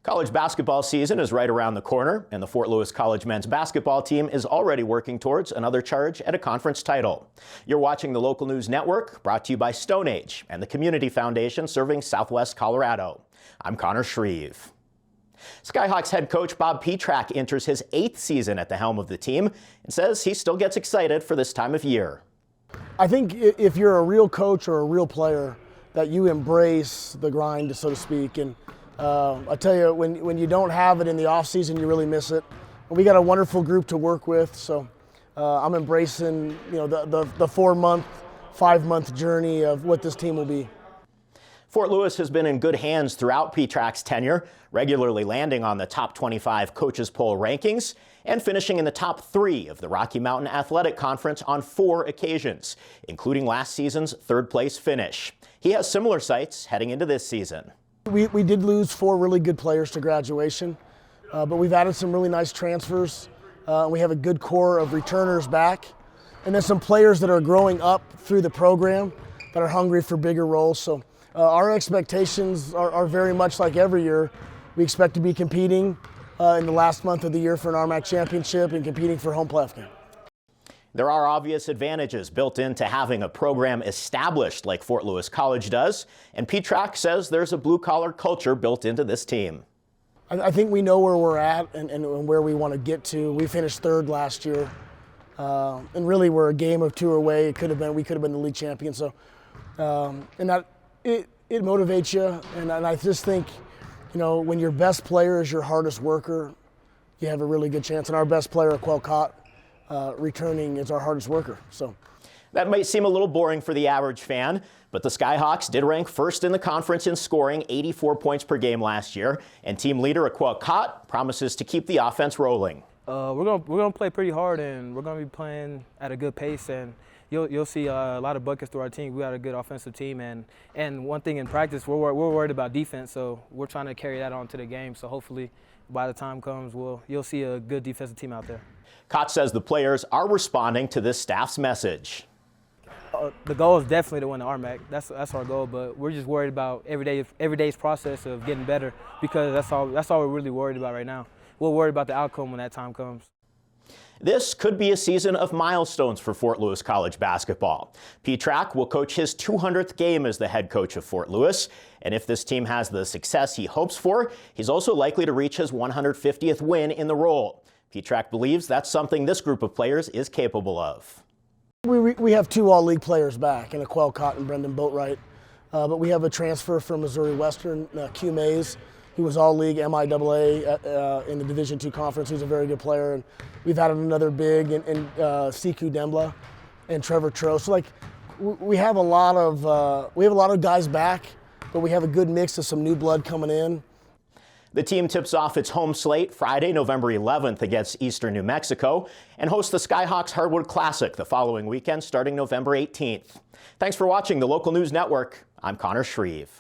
College basketball season is right around the corner, and the Fort Lewis College men's basketball team is already working towards another charge at a conference title. You're watching the Local News Network, brought to you by Stone Age and the Community Foundation serving Southwest Colorado. I'm Connor Shreve. Skyhawks head coach Bob Pietrack enters his 8th season at the helm of the team and says he still gets excited for this time of year. I think if you're a real coach or a real player, that you embrace the grind, so to speak. And I tell you, when you don't have it in the off season, you really miss it. And we got a wonderful group to work with, so I'm embracing the 4-month, 5-month journey of what this team will be. Fort Lewis has been in good hands throughout Pietrack's tenure, regularly landing on the top 25 coaches poll rankings and finishing in the top 3 of the Rocky Mountain Athletic Conference on 4 occasions, including last season's 3rd place finish. He has similar sights heading into this season. We did lose 4 really good players to graduation, but we've added some really nice transfers. We have a good core of returners back, and then some players that are growing up through the program that are hungry for bigger roles. So our expectations are very much like every year. We expect to be competing in the last month of the year for an RMAC championship and competing for home playoff game. There are obvious advantages built into having a program established like Fort Lewis College does, and Pietrack says there's a blue-collar culture built into this team. I think we know where we're at and where we want to get to. We finished 3rd last year, and really we're a game of 2 away. We could have been the league champion. So, and that it motivates you, and I just think, when your best player is your hardest worker, you have a really good chance. And our best player, Cott, returning is our hardest worker. So that might seem a little boring for the average fan, but the Skyhawks did rank 1st in the conference in scoring, 84 points per game last year, and team leader Cott promises to keep the offense rolling. We're gonna play pretty hard, and we're gonna be playing at a good pace, and you'll see a lot of buckets through our team. We got a good offensive team, and one thing in practice, we're worried about defense, so we're trying to carry that on to the game. So hopefully, by the time comes, you'll see a good defensive team out there. Cott says the players are responding to this staff's message. The goal is definitely to win the RMAC. That's our goal, but we're just worried about every day's process of getting better, because that's all we're really worried about right now. We'll worry about the outcome when that time comes. This could be a season of milestones for Fort Lewis College basketball. Pietrack will coach his 200th game as the head coach of Fort Lewis, and if this team has the success he hopes for, he's also likely to reach his 150th win in the role. Pietrack believes that's something this group of players is capable of. We have 2 all-league players back, in Cott and Brendan Boatwright, but we have a transfer from Missouri Western, Q Mays. He was all-league MIAA in the Division II conference. He's a very good player, and we've added another big in Siku Dembla and Trevor Tro. So we have a lot of guys back, but we have a good mix of some new blood coming in. The team tips off its home slate Friday, November 11th against Eastern New Mexico and hosts the Skyhawks Hardwood Classic the following weekend starting November 18th. Thanks for watching the Local News Network. I'm Connor Shreve.